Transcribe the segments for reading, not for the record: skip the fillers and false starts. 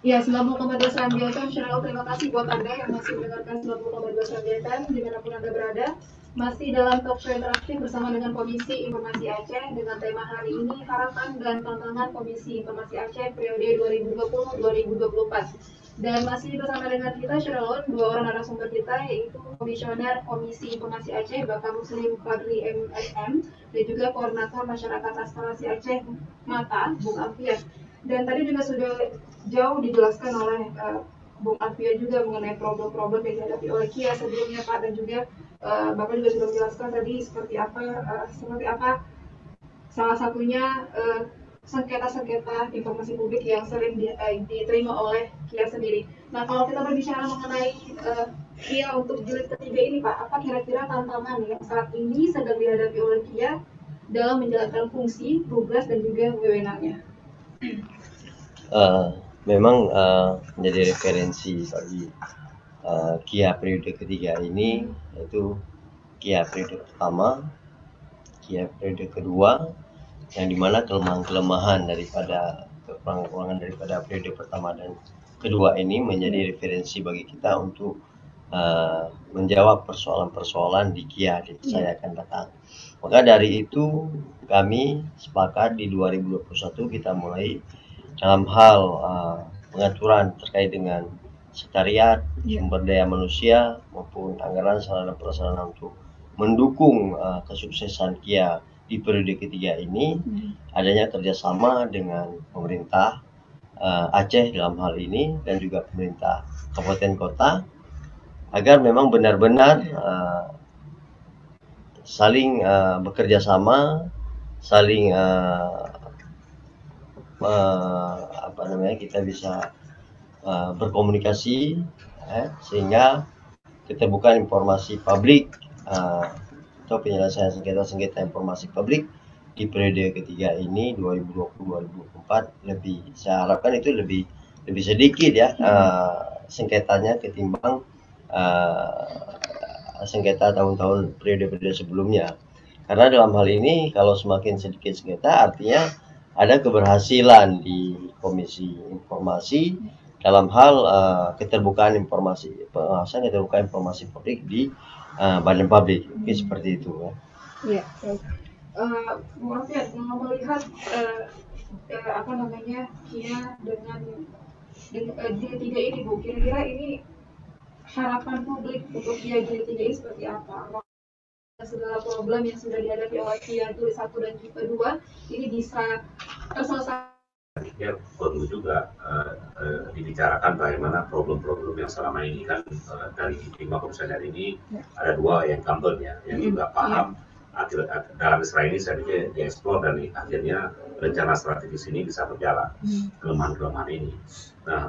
Ya, 90,2 Serambi FM Channel. Terima kasih buat Anda yang masih mendengarkan 90,2 Serambi FM dimanapun Anda berada. Masih dalam talk show interaktif bersama dengan Komisi Informasi Aceh dengan tema hari ini harapan dan tantangan Komisi Informasi Aceh periode 2020-2024. Dan masih bersama dengan kita Sheralon, dua orang narasumber kita yaitu Komisioner Komisi Informasi Aceh Bapak Muslim Fadli MSM dan juga Koordinator Masyarakat Aspirasi Aceh Mata Bung Alfian. Dan tadi juga sudah jauh dijelaskan oleh Bung Alfian juga mengenai problem-problem yang dihadapi oleh Kia sebelumnya Pak, dan juga Bapak juga sudah menjelaskan tadi seperti apa salah satunya sengketa-sengketa informasi publik yang sering diterima oleh Kia sendiri. Nah, kalau kita berbicara mengenai Kia untuk jilid ketiga ini Pak, apa kira-kira tantangan yang saat ini sedang dihadapi oleh Kia dalam menjalankan fungsi, tugas, dan juga wewenangnya? Memang menjadi referensi bagi Kia periode ketiga ini, yaitu Kia periode pertama, Kia periode kedua, yang dimana kelemahan-kelemahan daripada kekurangan-kekurangan daripada periode pertama dan kedua ini menjadi referensi bagi kita untuk menjawab persoalan-persoalan di Kia di saya akan datang. Maka dari itu kami sepakat di 2021 kita mulai dalam hal pengaturan terkait dengan sekretariat, sumber daya manusia maupun anggaran sarana prasarana untuk mendukung kesuksesan Kia di periode ketiga ini, adanya kerjasama dengan pemerintah Aceh dalam hal ini dan juga pemerintah kabupaten kota agar memang benar-benar saling bekerja sama, saling kita bisa berkomunikasi sehingga keterbukaan informasi publik atau penyelesaian sengketa-sengketa informasi publik di periode ketiga ini 2020-2024 lebih, saya harapkan itu lebih sedikit ya sengketanya ketimbang sengketa tahun-tahun periode-periode sebelumnya. Karena dalam hal ini kalau semakin sedikit sengketa artinya ada keberhasilan di Komisi Informasi dalam hal keterbukaan informasi, pengawasan keterbukaan informasi publik di badan publik, mungkin seperti itu ya. Iya, maaf ya, melihat Kia dengan jilid 3 ini Bu, kira-kira ini harapan publik untuk Kia jilid 3 ini seperti apa? Segala problem yang sudah dihadapi oleh Kia jilid 1 dan jilid 2 ini bisa terselesaikan. Ya, perlu juga dibicarakan bagaimana problem-problem yang selama ini kan dari 5 komisioner ini ada 2 yang incumbent ya, yang juga paham dalam istilah ini saya pikir dieksplor dan akhirnya rencana strategis ini bisa berjalan kelemahan-kelemahan ini. Nah,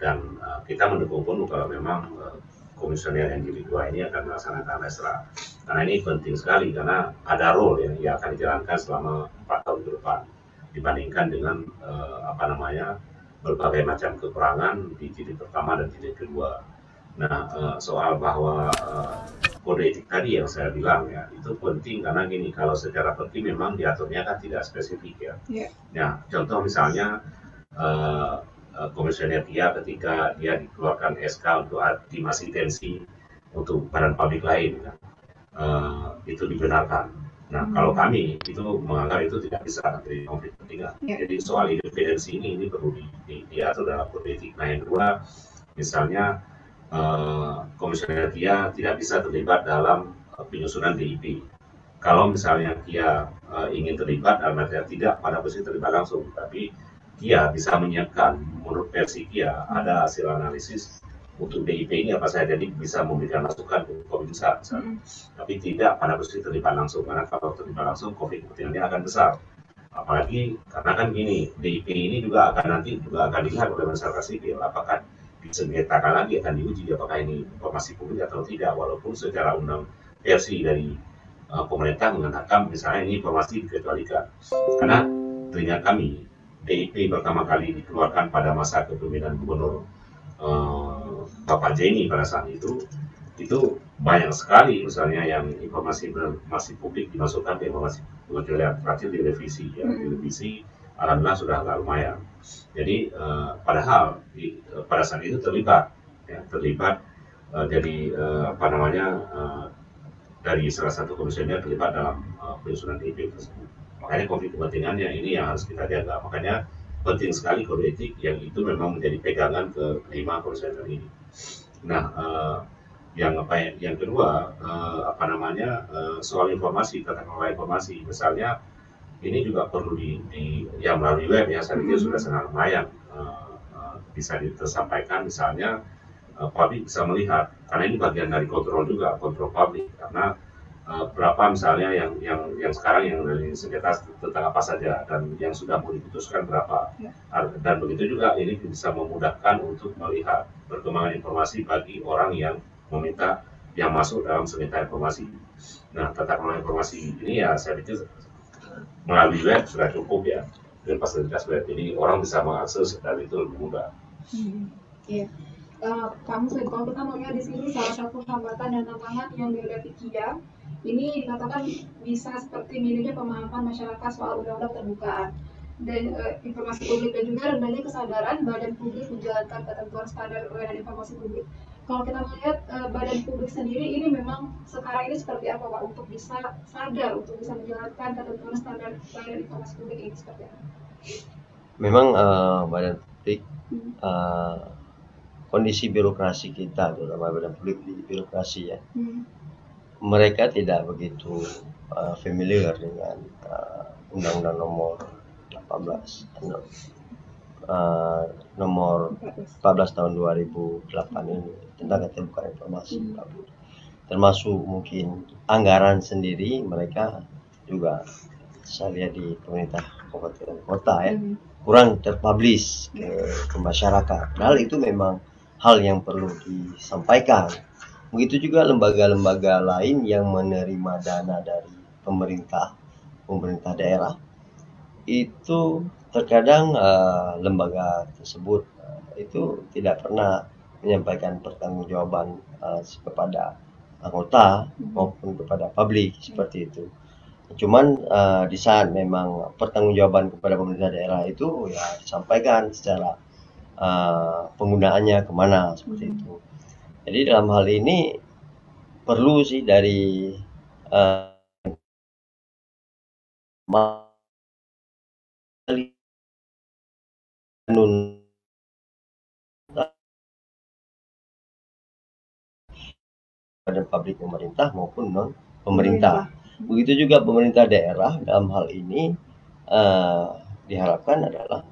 dan kita mendukung penuh kalau memang komisioner yang jilid 2 ini akan melaksanakan ekstra. Karena ini penting sekali karena ada role yang akan dijalankan selama 4 tahun ke depan dibandingkan dengan berbagai macam kekurangan di jilid pertama dan jilid kedua. Nah, soal bahwa kode etik tadi yang saya bilang ya itu penting karena gini, kalau secara penting memang diaturnya kan tidak spesifik ya. Nah, contoh misalnya komisioner Kia ketika dia dikeluarkan SK untuk aktimasi tensi untuk badan publik lain kan, itu dibenarkan. Nah, kalau kami itu menganggap itu tidak bisa terjadi konflik kepentingan. Jadi soal independensi ini perlu diatur dalam kode etik. Nah, yang kedua, misalnya komisioner Kia tidak bisa terlibat dalam penyusunan DIP. Kalau misalnya Kia ingin terlibat, dalam artinya tidak pada posisi terlibat langsung, tapi Kia bisa menyiapkan, menurut versi Kia ada hasil analisis untuk DIP ini apa saja, jadi bisa memberikan masukan ke komisi besar misalnya. Tapi tidak pada posisi terlibat langsung, karena kalau terlibat langsung konflik kepentingannya akan besar. Apalagi karena kan gini, DIP ini juga akan dilihat oleh masyarakat sipil, apakah disengketakan lagi, akan diuji apakah ini informasi publik atau tidak, walaupun secara undang versi dari pemerintah mengatakan misalnya ini informasi dikecualikan. Karena teringat kami, DIP pertama kali dikeluarkan pada masa kepemimpinan Gubernur Bapak Jeni pada saat itu banyak sekali misalnya yang informasi publik dimasukkan ke informasi pengecualian, terakhir direvisi ya, direvisi alhamdulillah sudah agak lumayan. Jadi padahal pada saat itu terlibat jadi apa namanya dari salah satu komisioner terlibat dalam penyusunan IP tersebut. Makanya konflik kepentingannya ini yang harus kita jaga. Makanya penting sekali kode etik yang itu memang menjadi pegangan ke 5 komisioner ini. Nah, yang kedua apa namanya soal informasi, tata kelola informasi, misalnya ini juga perlu yang melalui web ya, saya pikir sudah sangat lumayan bisa disampaikan, misalnya publik bisa melihat, karena ini bagian dari kontrol juga, kontrol publik, karena berapa misalnya yang sekarang yang dari sengketa tentang apa saja dan yang sudah mau diputuskan berapa, dan begitu juga ini bisa memudahkan untuk melihat perkembangan informasi bagi orang yang meminta yang masuk dalam sengketa informasi. Nah, tata kelola informasi ini ya saya pikir melalui web sudah cukup ya, dengan fasilitas web, jadi orang bisa mengakses dan itu lebih mudah. Iya. Kamu kalau kita melihat di sini salah satu hambatan dan tantangan yang dihadapi KIA ini dikatakan bisa seperti minimnya pemahaman masyarakat soal undang-undang terbukaan dan informasi publik, dan juga rendahnya kesadaran badan publik menjalankan ketentuan standar layanan informasi publik. Kalau kita melihat badan publik sendiri ini memang sekarang ini seperti apa Pak untuk bisa sadar untuk bisa menjalankan ketentuan standar layanan informasi publik ini seperti apa? Memang badan publik kondisi birokrasi kita, terutama badan publik di birokrasi ya, mereka tidak begitu familiar dengan Undang-Undang nomor 14 tahun 2008 ini tentang keterbukaan informasi publik. Termasuk mungkin anggaran sendiri mereka juga saya lihat di pemerintah kabupaten kota ya kurang terpublish ke masyarakat. Hal itu memang hal yang perlu disampaikan. Begitu juga lembaga-lembaga lain yang menerima dana dari pemerintah daerah. Itu terkadang lembaga tersebut itu tidak pernah menyampaikan pertanggungjawaban kepada anggota maupun kepada publik seperti itu. Cuman di saat memang pertanggungjawaban kepada pemerintah daerah itu ya disampaikan secara penggunaannya kemana seperti itu. Jadi dalam hal ini perlu sih dari pada publik pemerintah maupun non pemerintah. Begitu juga pemerintah daerah dalam hal ini diharapkan adalah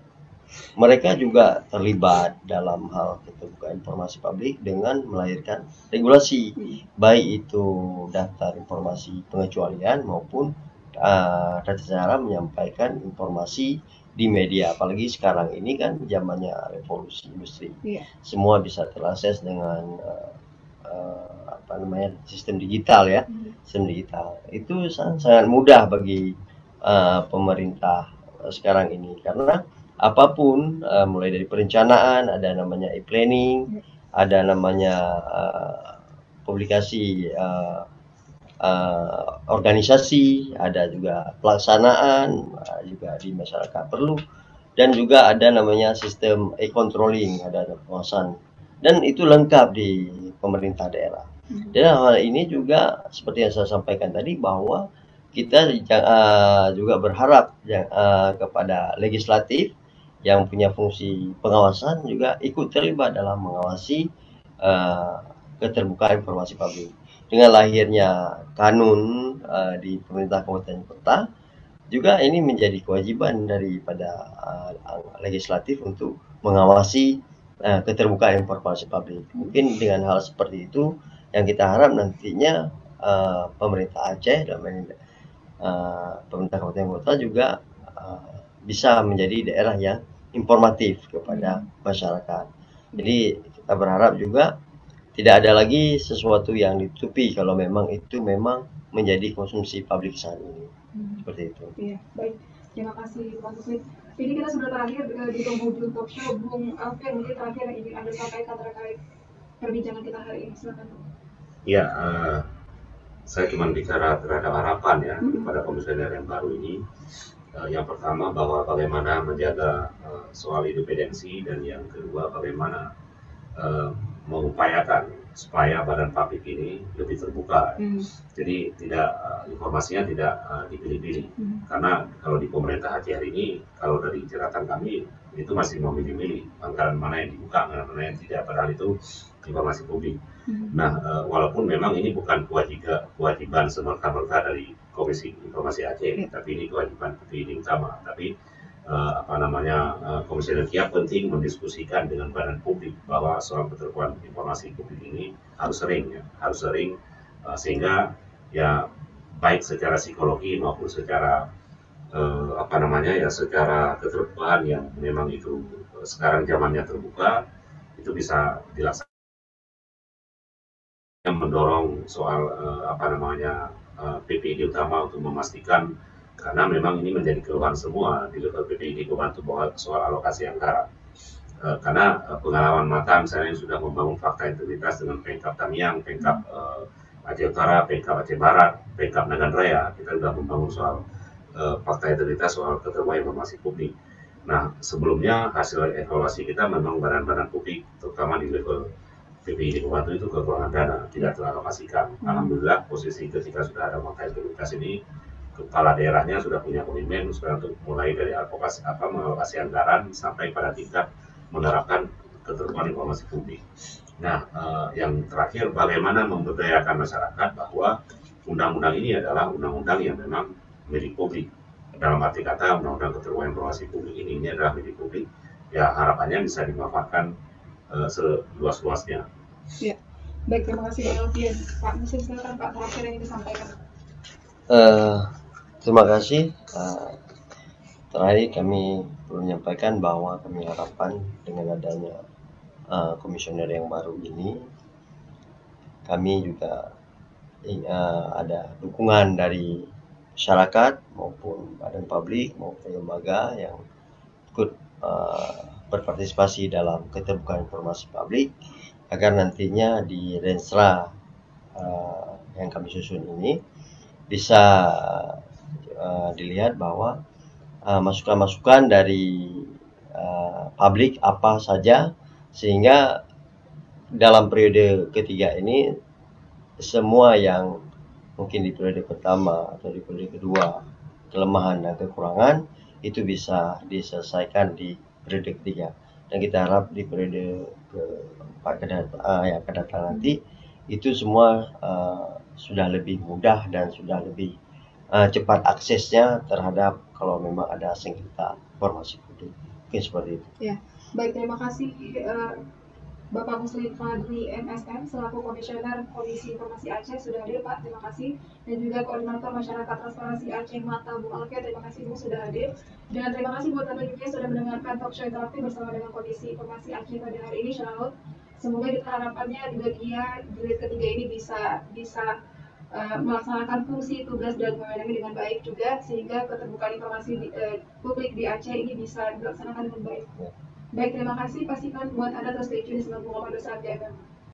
mereka juga terlibat dalam hal keterbukaan informasi publik dengan melahirkan regulasi, baik itu daftar informasi pengecualian maupun tata cara menyampaikan informasi di media. Apalagi sekarang ini kan zamannya revolusi industri, semua bisa terakses dengan sistem digital ya, sistem digital itu sangat mudah bagi pemerintah sekarang ini, karena apapun mulai dari perencanaan, ada namanya e-planning, ada namanya publikasi organisasi, ada juga pelaksanaan juga di masyarakat perlu, dan juga ada namanya sistem e-controlling, ada pengawasan, dan itu lengkap di pemerintah daerah. Dan hal ini juga seperti yang saya sampaikan tadi bahwa kita juga berharap kepada legislatif yang punya fungsi pengawasan juga ikut terlibat dalam mengawasi keterbukaan informasi publik. Dengan lahirnya kanun di pemerintah kabupaten kota, juga ini menjadi kewajiban daripada legislatif untuk mengawasi keterbukaan informasi publik. Mungkin dengan hal seperti itu yang kita harap nantinya pemerintah Aceh dan pemerintah kabupaten kota juga bisa menjadi daerah yang informatif kepada masyarakat. Jadi kita berharap juga tidak ada lagi sesuatu yang ditutupi kalau memang itu memang menjadi konsumsi publik saat ini. Seperti itu. Iya, baik. Terima kasih Pak Suslit. Ini kita sudah terakhir di penghujung talk show. Bung Alfian, mungkin terakhir yang ingin Anda sampaikan terkait perbincangan kita hari ini. Silakan. Ya, saya cuma bicara terhadap harapan ya kepada komisioner yang baru ini. Yang pertama bahwa bagaimana menjaga soal independensi, dan yang kedua bagaimana mengupayakan supaya badan publik ini lebih terbuka. Jadi tidak informasinya tidak dipilih-pilih. Karena kalau di pemerintah Aceh hari ini, kalau dari jeratan kami itu masih memilih-milih anggaran mana yang dibuka, anggaran mana yang tidak, padahal itu informasi publik. Nah, walaupun memang ini bukan kewajiban semerta-merta dari Komisi Informasi Aceh, tapi ini kewajiban PPID utama. Tapi Komisioner KIA penting mendiskusikan dengan badan publik bahwa soal keterbukaan informasi publik ini harus sering, sehingga ya baik secara psikologi maupun secara secara keterbukaan yang memang itu sekarang zamannya terbuka, itu bisa dilaksanakan. Yang mendorong soal PPID utama untuk memastikan, karena memang ini menjadi keluhan semua di level PPID membantu soal alokasi anggaran. Karena pengalaman mata misalnya yang sudah membangun fakta integritas dengan Pemkab Tamiang, Pemkab Aceh Utara, Pemkab Aceh Barat, Pemkab Nagan Raya, kita sudah membangun soal fakta integritas, soal keterbukaan informasi publik. Nah, sebelumnya hasil evaluasi kita memang badan-badan publik, terutama di level PPID membantu itu kekurangan dana, tidak teralokasikan. Alhamdulillah posisi ketika sudah ada fakta integritas ini, kepala daerahnya sudah punya komitmen supaya untuk mulai dari mengalokasi anggaran sampai pada tingkat menerapkan keterbukaan informasi publik. Nah, yang terakhir bagaimana memberdayakan masyarakat bahwa undang-undang ini adalah undang-undang yang memang milik publik. Dalam arti kata undang-undang keterbukaan informasi publik ini adalah milik publik. Ya harapannya bisa dimanfaatkan seluas-luasnya. Ya, baik, terima kasih Pak Alfian. Pak, mungkin silakan Pak terakhir yang disampaikan. Terima kasih. Terakhir kami perlu menyampaikan bahwa kami harapkan dengan adanya komisioner yang baru ini, kami juga ada dukungan dari masyarakat maupun badan publik maupun lembaga yang ikut berpartisipasi dalam keterbukaan informasi publik, agar nantinya di Renstra yang kami susun ini bisa dilihat bahwa masukan-masukan dari publik apa saja, sehingga dalam periode ketiga ini semua yang mungkin di periode pertama atau di periode kedua kelemahan dan kekurangan itu bisa diselesaikan di periode ketiga, dan kita harap di periode keempat yang akan datang nanti itu semua sudah lebih mudah dan sudah lebih cepat aksesnya terhadap kalau memang ada sengketa informasi publik. Mungkin seperti itu. Ya, baik, terima kasih Bapak Muslim Fadli MSM selaku Komisioner Komisi Informasi Aceh sudah hadir, Pak. Terima kasih. Dan juga Koordinator Masyarakat Transparansi Aceh Mata, Bu Alfia. Terima kasih Bu sudah hadir. Dan terima kasih buat Anda juga sudah mendengarkan talk show interaktif bersama dengan Komisi Informasi Aceh pada hari ini. Shalom. Semoga kita harapannya juga KIA jilid ketiga ini bisa melaksanakan fungsi, tugas, dan wewenangnya dengan baik juga, sehingga keterbukaan informasi publik di Aceh ini bisa dilaksanakan dengan baik. Baik, terima kasih. Pastikan buat Anda terus stay tune di 90,2 FM.